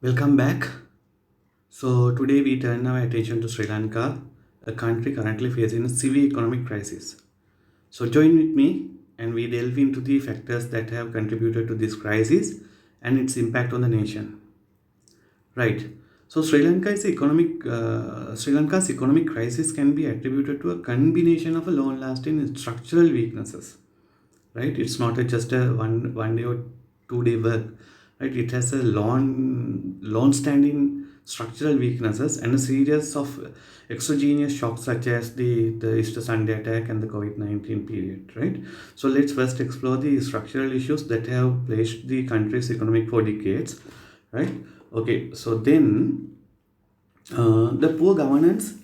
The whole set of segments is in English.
Welcome back. So today we turn our attention to Sri Lanka, a country currently facing a severe economic crisis. So join with me and we delve into the factors that have contributed to this crisis and its impact on the nation. Right. So Sri Lanka's economic crisis can be attributed to a combination of a long-lasting structural weaknesses. Right, it's not just a one day or 2 day work, right? It has a long standing structural weaknesses and a series of exogenous shocks such as the Easter Sunday attack and the COVID-19 period, right? So let's first explore the structural issues that have plagued the country's economic for decades, right? Okay, so then the poor governance,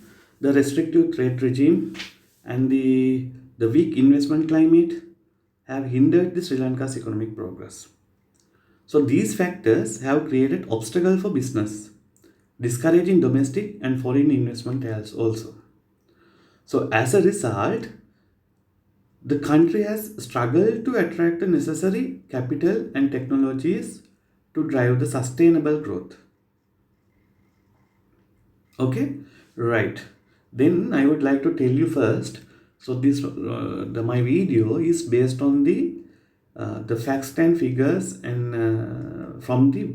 the restrictive trade regime, and the weak investment climate have hindered the Sri Lanka's economic progress. So these factors have created obstacle for business, discouraging domestic and foreign investment also. So as a result, the country has struggled to attract the necessary capital and technologies to drive the sustainable growth. Okay, right. Then I would like to tell you first. So this my video is based on the facts and figures and from the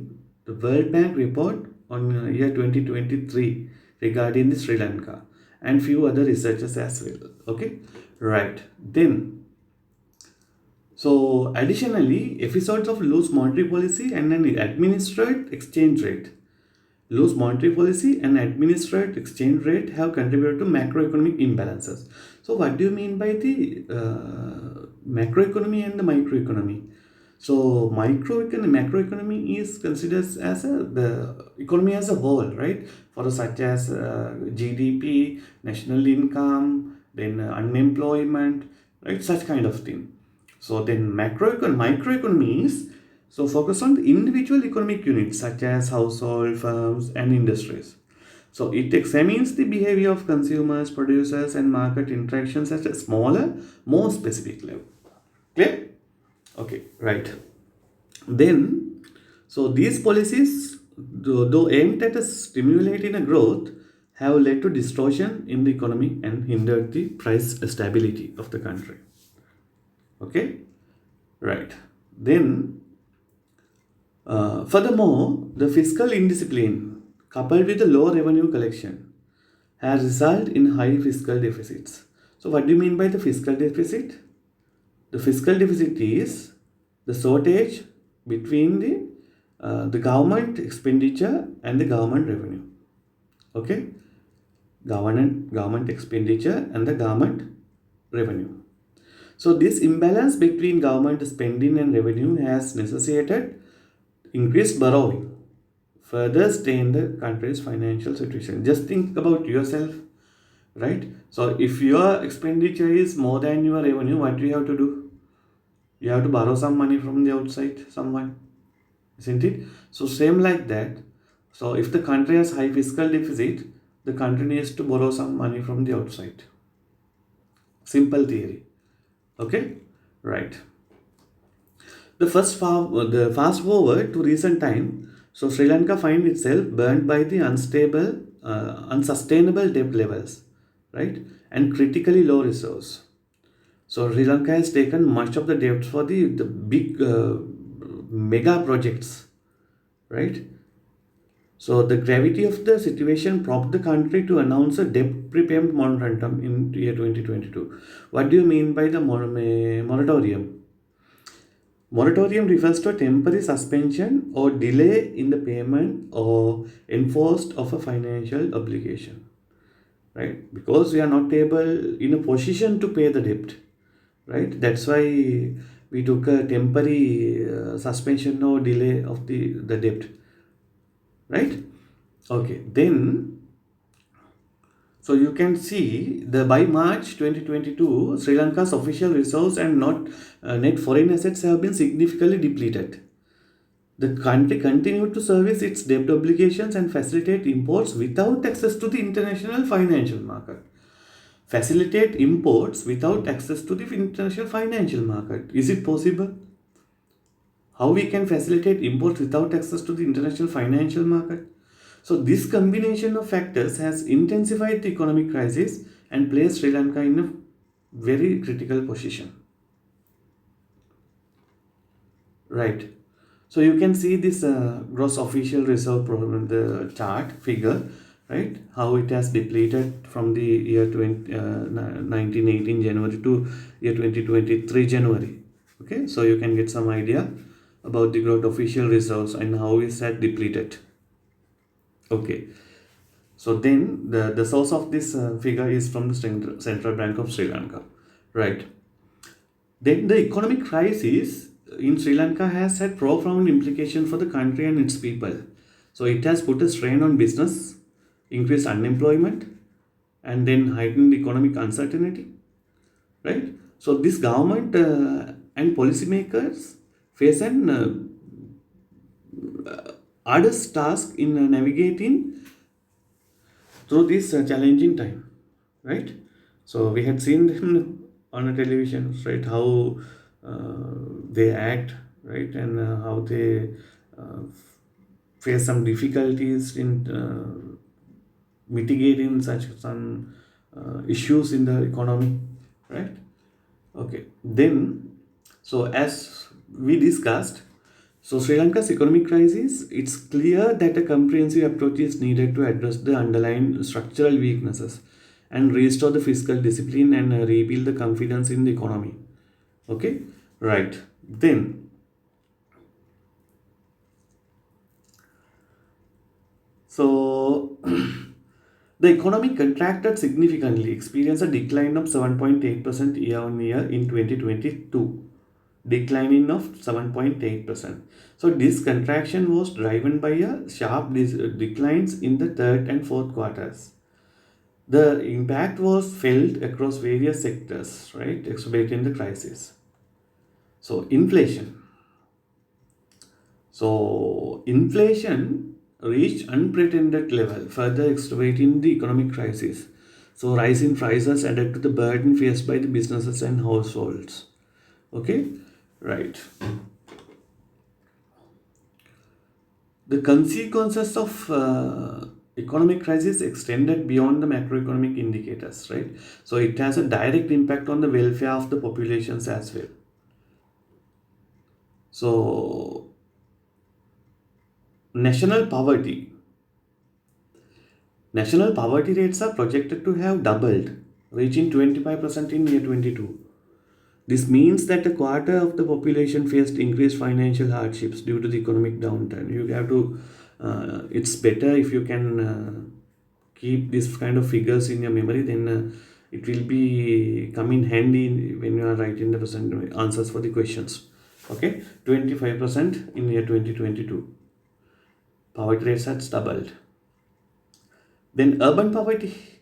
World Bank report on year 2023 regarding the Sri Lanka and few other researchers as well. Okay, right. Then so additionally, episodes of loose monetary policy and an administered exchange rate. Loose monetary policy and administered exchange rate have contributed to macroeconomic imbalances. So, what do you mean by the macroeconomy and the microeconomy? So, macroeconomy is considered as the economy as a whole, right? For such as GDP, national income, then unemployment, right? Such kind of thing. So then microeconomy is so focus on the individual economic units such as household, firms, and industries. So it examines the behavior of consumers, producers, and market interactions at a smaller, more specific level. Clear? Okay, right. Then, so these policies, though aimed at stimulating a growth, have led to distortion in the economy and hindered the price stability of the country. Okay, right. Then, furthermore, the fiscal indiscipline coupled with the low revenue collection has resulted in high fiscal deficits. So, what do you mean by the fiscal deficit? The fiscal deficit is the shortage between the government expenditure and the government revenue. Okay, government expenditure and the government revenue. So this imbalance between government spending and revenue has necessitated increased borrowing, further strain the country's financial situation. Just think about yourself, right? So if your expenditure is more than your revenue, what do you have to do? You have to borrow some money from the outside, someone, isn't it? So same like that. So if the country has high fiscal deficit, the country needs to borrow some money from the outside. Simple theory. Okay, right. The fast forward to recent time, so Sri Lanka find itself burnt by the unsustainable debt levels, right, and critically low reserves. So Sri Lanka has taken much of the debt for the big mega projects, right? So the gravity of the situation prompted the country to announce a debt prepayment moratorium in year 2022. What do you mean by the moratorium? Moratorium refers to a temporary suspension or delay in the payment or enforced of a financial obligation, right? Because we are not able in a position to pay the debt, right? That's why we took a temporary suspension or delay of the debt, right? Okay, then so you can see the by March 2022, Sri Lanka's official reserves and not net foreign assets have been significantly depleted. The country continued to service its debt obligations and facilitate imports without access to the international financial market. Facilitate imports without access to the international financial market. Is it possible? how we can facilitate imports without access to the international financial market. So this combination of factors has intensified the economic crisis and placed Sri Lanka in a very critical position. Right. So you can see this gross official reserve problem, the chart figure, right? How it has depleted from the year 1918 January to year 2023 January. Okay, so you can get some idea about the gross official reserves and how is that depleted. Okay, so then the source of this figure is from the Central Bank of Sri Lanka, right? Then the economic crisis in Sri Lanka has had profound implications for the country and its people. So it has put a strain on business, increased unemployment, and then heightened economic uncertainty, right? So this government and policymakers face an arduous task in navigating through this challenging time, right? So we had seen them on a television, right? How they act, right, and how they uh, face some difficulties in mitigating such some issues in the economy, right? Okay, then, so as we discussed, so Sri Lanka's economic crisis, it's clear that a comprehensive approach is needed to address the underlying structural weaknesses and restore the fiscal discipline and rebuild the confidence in the economy. Okay, right. Then, so the economy contracted significantly, experienced a decline of 7.8% year on year in 2022, declining of 7.8%. So this contraction was driven by a sharp declines in the third and fourth quarters. The impact was felt across various sectors, right, exacerbating the crisis. So inflation. So inflation reached unprecedented level, further exacerbating the economic crisis. So rising prices added to the burden faced by the businesses and households. Okay, right. The consequences of economic crisis extended beyond the macroeconomic indicators, right? So it has a direct impact on the welfare of the populations as well. So national poverty. National poverty rates are projected to have doubled, reaching 25% in year 22. This means that a quarter of the population faced increased financial hardships due to the economic downturn. You have to, it's better if you can keep this kind of figures in your memory, then it will be come in handy when you are writing the present answers for the questions. Okay, 25% in year 2022. Poverty rates has doubled. Then urban poverty.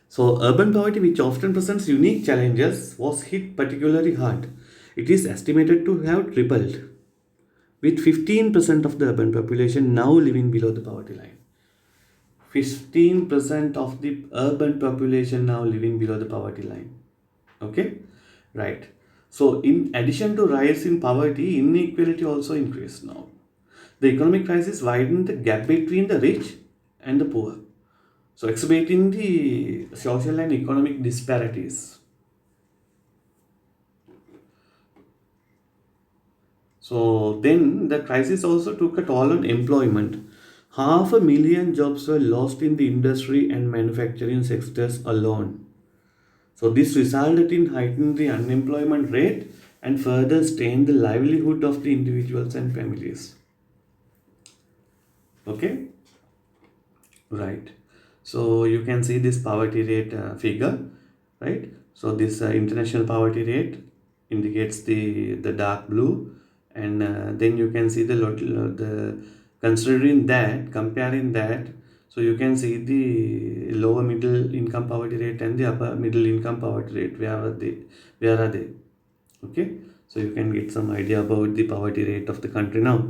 So urban poverty, which often presents unique challenges, was hit particularly hard. It is estimated to have tripled, with 15% of the urban population now living below the poverty line. 15% of the urban population now living below the poverty line. Okay, right. So in addition to rise in poverty, inequality also increased now. The economic crisis widened the gap between the rich and the poor, so exacerbating the social and economic disparities. So then the crisis also took a toll on employment. Half a million jobs were lost in the industry and manufacturing sectors alone. So this resulted in heightening the unemployment rate and further strained the livelihood of the individuals and families. Okay, right. So you can see this poverty rate figure, right? So this international poverty rate indicates the dark blue, and then you can see the considering that, comparing that. So you can see the lower middle income poverty rate and the upper middle income poverty rate. Where are they? Where are they? Okay, so you can get some idea about the poverty rate of the country now.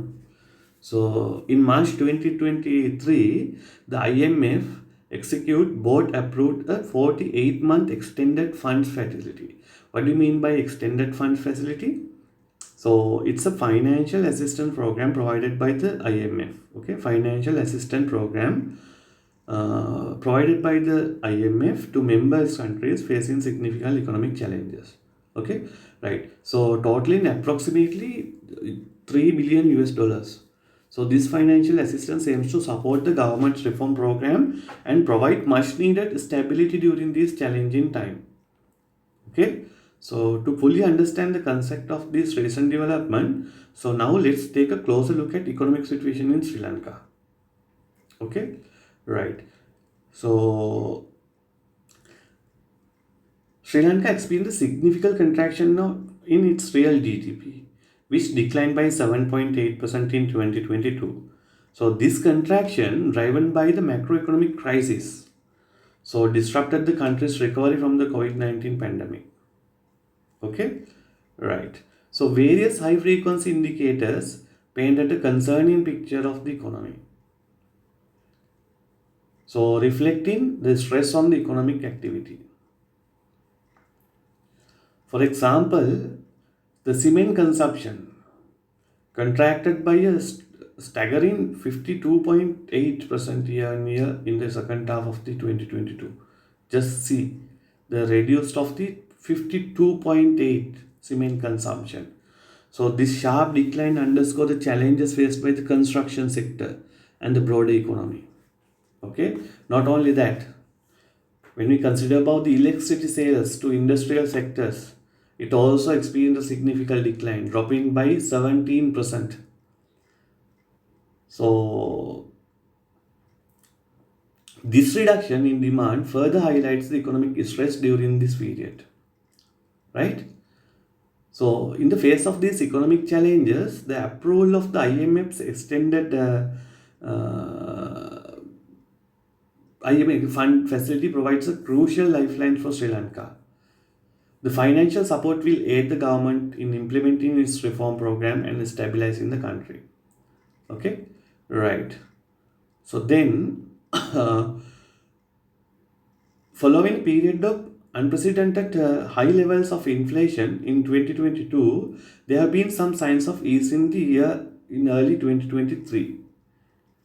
So in March 2023, the IMF execute board approved a 48-month extended funds facility. What do you mean by extended funds facility? So it's a financial assistance program provided by the IMF. Okay, financial assistance program provided by the IMF to members countries facing significant economic challenges. Okay, right. So totaling approximately 3 billion US dollars. So this financial assistance aims to support the government's reform program and provide much needed stability during this challenging time. Okay, so to fully understand the concept of this recent development, so now let's take a closer look at economic situation in Sri Lanka. Okay, right. So Sri Lanka experienced a significant contraction now in its real GDP, which declined by 7.8% in 2022. So this contraction, driven by the macroeconomic crisis, so disrupted the country's recovery from the COVID-19 pandemic. Okay, right. So various high frequency indicators painted a concerning picture of the economy. So reflecting the stress on the economic activity. For example, the cement consumption contracted by a staggering 52.8% year on year in the second half of the 2022. Just see the reduced of the 52.8 cement consumption. So this sharp decline underscores the challenges faced by the construction sector and the broader economy. Okay, not only that, when we consider about the electricity sales to industrial sectors, it also experienced a significant decline, dropping by 17%. So this reduction in demand further highlights the economic stress during this period, right? So, in the face of these economic challenges, the approval of the IMF's extended IMF fund facility provides a crucial lifeline for Sri Lanka. The financial support will aid the government in implementing its reform program and stabilizing the country. Okay, right. So then, following a period of unprecedented high levels of inflation in 2022, there have been some signs of ease in the year in early 2023,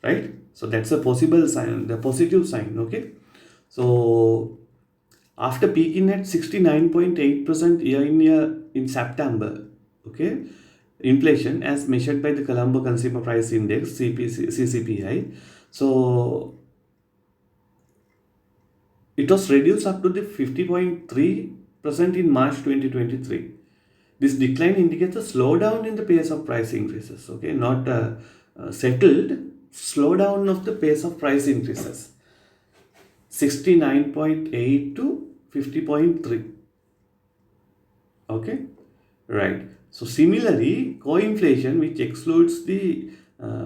right? So that's a possible sign, the positive sign, okay? So after peaking at 69.8% year in year in September, okay, inflation as measured by the Colombo Consumer Price Index, CCPI, so it was reduced up to the 50.3% in March 2023. This decline indicates a slowdown in the pace of price increases, okay, not settled, slowdown of the pace of price increases. 69.8 to 50.3. Okay, right. So similarly, co-inflation, which excludes the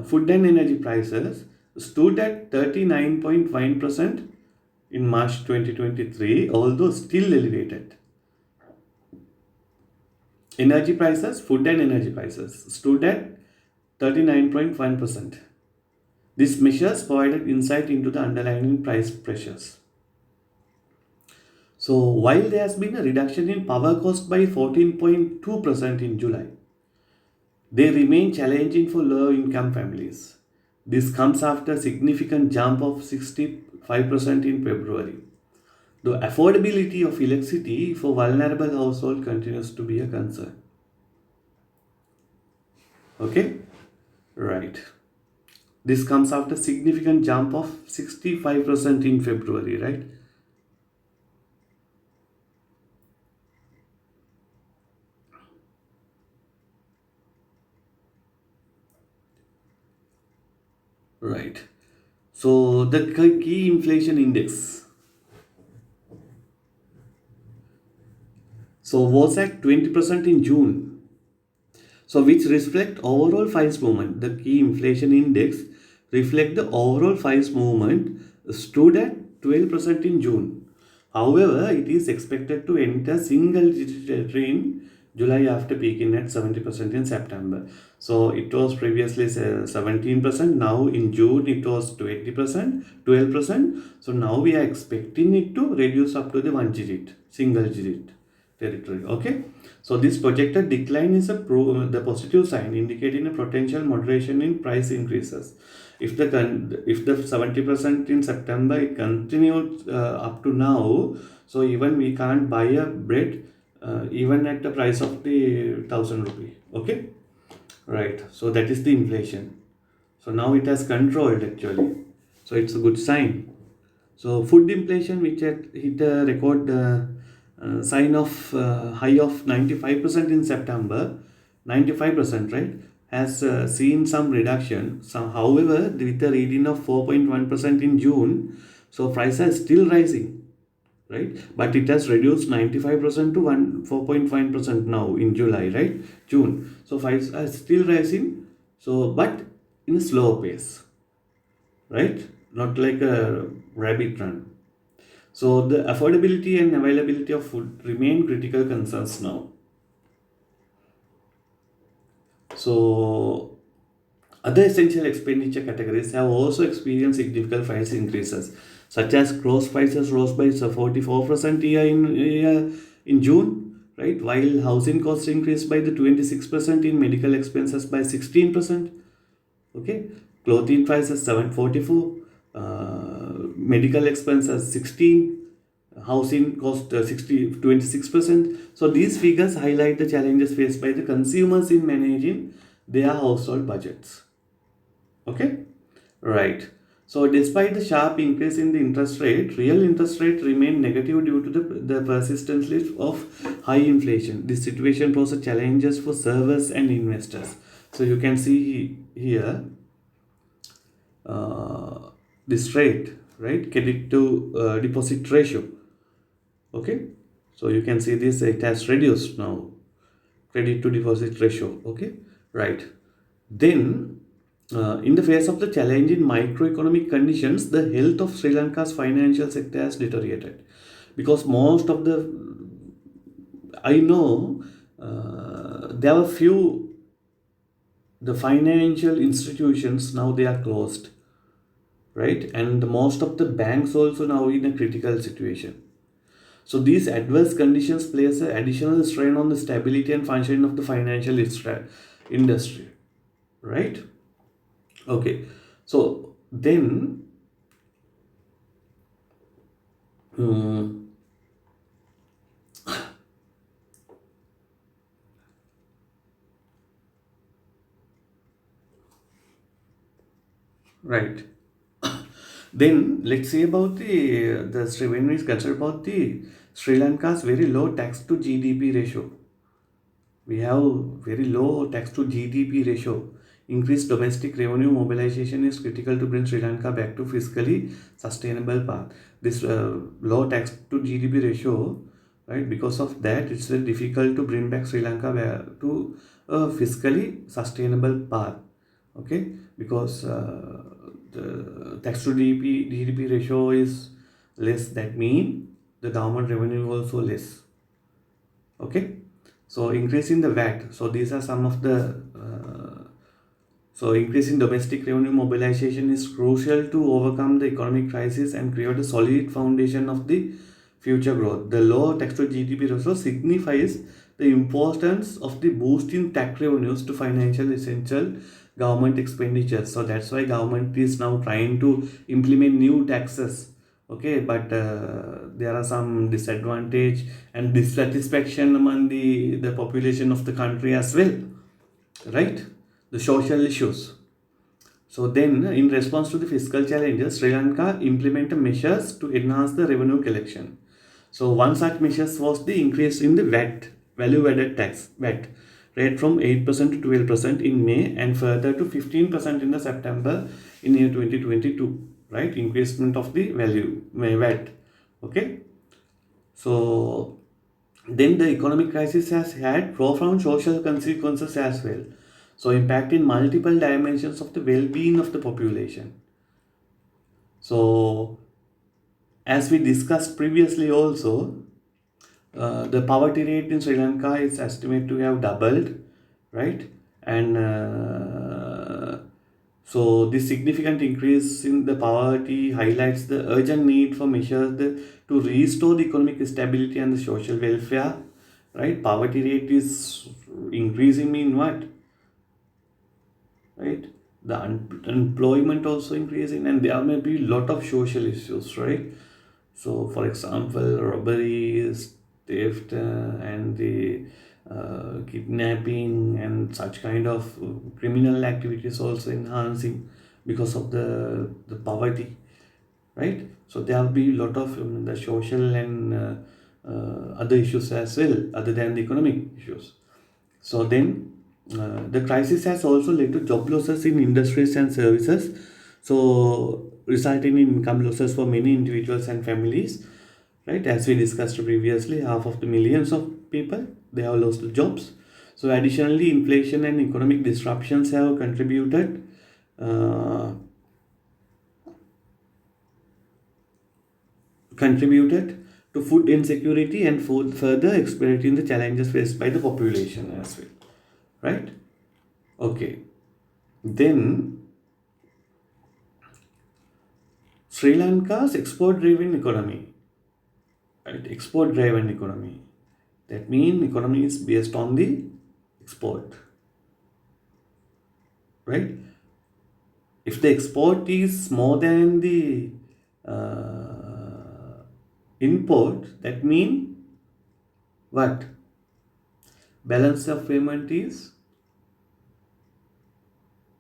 food and energy prices, stood at 39.1% in March 2023, although still elevated. Energy prices, food and energy prices, stood at 39.1%. These measures provided insight into the underlying price pressures. So, while there has been a reduction in power cost by 14.2% in July, they remain challenging for low income families. This comes after a significant jump of 65% in February. The affordability of electricity for vulnerable households continues to be a concern. Okay? Right. This comes after significant jump of 65% in February, right? Right. So the key inflation index so was at 20% in June. So which reflect overall price movement. The key inflation index reflect the overall price movement stood at 12% in June. However, it is expected to enter single digit territory in July after peaking at 70% in September. So it was previously 17%. Now in June it was 20%, 12%. So now we are expecting it to reduce up to the one digit, single digit. territory. Okay, so this projected decline is the positive sign indicating a potential moderation in price increases. If the 70% in September it continued up to now, so even we can't buy a bread even at the price of the 1,000 rupee. Okay, right. So that is the inflation. So now it has controlled actually. So it's a good sign. So food inflation, which had hit a record sign of high of 95% in September, 95%, right, has seen some reduction. So, however, with the reading of 4.1% in June, so prices are still rising, right? But it has reduced 95% to 4.5% now in July, right? June. So prices are still rising. So, but in a slow pace, right? Not like a rabbit run. So the affordability and availability of food remain critical concerns now. So other essential expenditure categories have also experienced significant price increases, such as gross prices rose by 44% in June, right? While housing costs increased by the 26% in medical expenses by 16%. Okay, clothing prices 744, medical expenses 16, housing cost 26%. So these figures highlight the challenges faced by the consumers in managing their household budgets. Okay, right. So despite the sharp increase in the interest rate, real interest rate remained negative due to the persistence of high inflation. This situation poses challenges for savers and investors. So you can see here uh, this rate, right, credit to deposit ratio. Okay, so you can see this, it has reduced now, credit to deposit ratio. Okay, right. Then in the face of the challenging macroeconomic conditions, the health of Sri Lanka's financial sector has deteriorated, because most of the, I know, there were few, the financial institutions now they are closed, right, and most of the banks also now in a critical situation. So these adverse conditions place an additional strain on the stability and functioning of the financial industry, right? Okay, so then, um, right. Then let's see about when we consider about the Sri Lanka's very low tax to GDP ratio. We have very low tax to GDP ratio. Increased domestic revenue mobilization is critical to bring Sri Lanka back to fiscally sustainable path. This low tax to GDP ratio, right? Because of that, it's very difficult to bring back Sri Lanka back to a fiscally sustainable path. Okay, because the tax to GDP ratio is less. That mean the government revenue also less. Okay, so increasing the VAT. So these are some of the so increasing domestic revenue mobilization is crucial to overcome the economic crisis and create a solid foundation of the future growth. The low tax to GDP ratio signifies the importance of the boosting tax revenues to financial essential government expenditures. So that's why government is now trying to implement new taxes. Okay, but there are some disadvantage and dissatisfaction among the population of the country as well, right? The social issues. So then, in response to the fiscal challenges, Sri Lanka implemented measures to enhance the revenue collection. So one such measures was the increase in the VAT, value added tax, VAT, rate from 8% to 12% in May and further to 15% in the September in year 2022, right? Increasement of the value, VAT. Okay. So then the economic crisis has had profound social consequences as well. So impacting multiple dimensions of the well-being of the population. So as we discussed previously also, the poverty rate in Sri Lanka is estimated to have doubled, right? And so this significant increase in the poverty highlights the urgent need for measures to restore the economic stability and the social welfare. right? Poverty rate is increasing mean what, right? The unemployment also increasing, and there may be lot of social issues, right? So, for example, robberies, theft, and the kidnapping and such kind of criminal activities also enhancing because of the poverty, right? So there will be a lot of the social and other issues as well, other than the economic issues. So then, the crisis has also led to job losses in industries and services, so resulting in income losses for many individuals and families, right? As we discussed previously, half of the millions of people, they have lost jobs. So additionally, inflation and economic disruptions have uh, contributed to food insecurity and food further exploiting the challenges faced by the population as well, right? Okay, then Sri Lanka's export driven economy, right? Export driven economy, that means economy is based on the export, right? If the export is more than the import, that means what, balance of payment is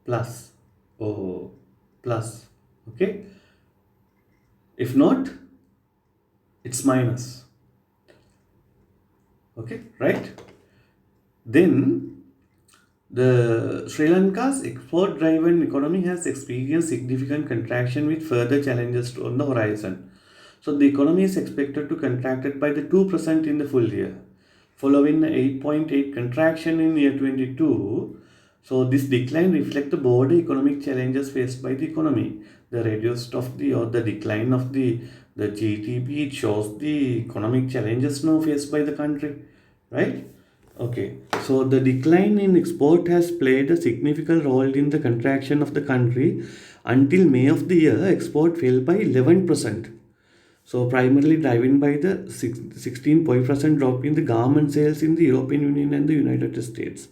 plus, oh, plus, okay. If not, it's minus, okay, right? Then the Sri Lanka's export driven economy has experienced significant contraction with further challenges on the horizon. So the economy is expected to contract by the 2% in the full year, following the 8.8 contraction in year 22. So this decline reflects the broader economic challenges faced by the economy. The reduced of the or the decline of the GDP, it shows the economic challenges now faced by the country, right? Okay, so the decline in export has played a significant role in the contraction of the country. Until May of the year, export fell by 11%. So primarily driven by the 16% drop in the garment sales in the European Union and the United States.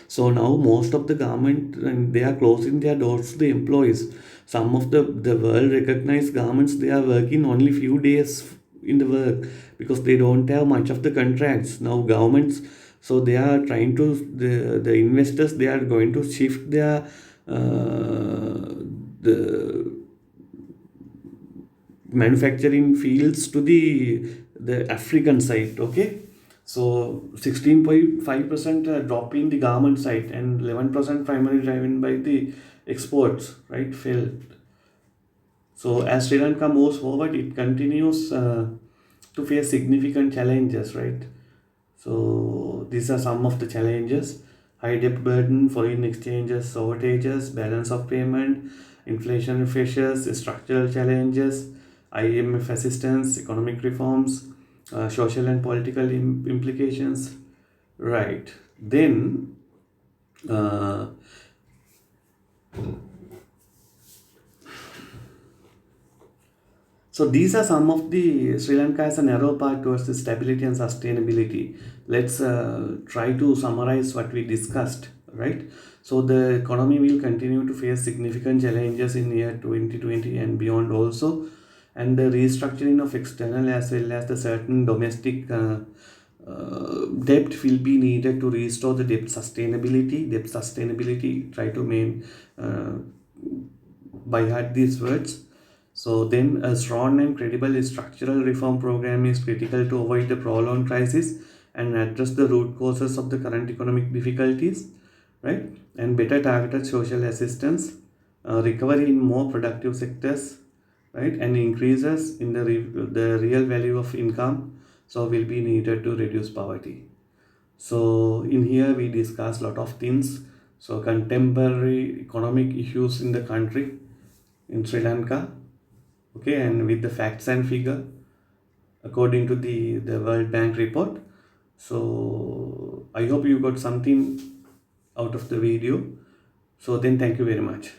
So now most of the garment, and they are closing their doors to the employees. Some of the world recognized garments, they are working only few days in the work because they don't have much of the contracts. Now governments, so they are trying to, the investors, they are going to shift their the manufacturing fields to the African side. Okay, so 16.5% drop in the garment side and 11% primarily driven by the exports, right? Fell. So as Sri Lanka moves forward, it continues to face significant challenges, right? So these are some of the challenges: high debt burden, foreign exchanges, shortages, balance of payment, inflation pressures, structural challenges, IMF assistance, economic reforms, social and political implications. Right. Then, uh, so these are some of the Sri Lanka has a narrow path towards the stability and sustainability. Let's try to summarize what we discussed, right? So the economy will continue to face significant challenges in year 2020 and beyond also, and the restructuring of external as well as the certain domestic debt will be needed to restore the debt sustainability. Debt sustainability, try to main uh, by heart these words. So then a strong and credible structural reform program is critical to avoid the prolonged crisis and address the root causes of the current economic difficulties, right? And better targeted social assistance, recovery in more productive sectors, right? And increases in the real value of income, so will be needed to reduce poverty. So in here we discuss lot of things. So contemporary economic issues in the country, in Sri Lanka, okay, and with the facts and figure according to the World Bank report. So I hope you got something out of the video. So then thank you very much.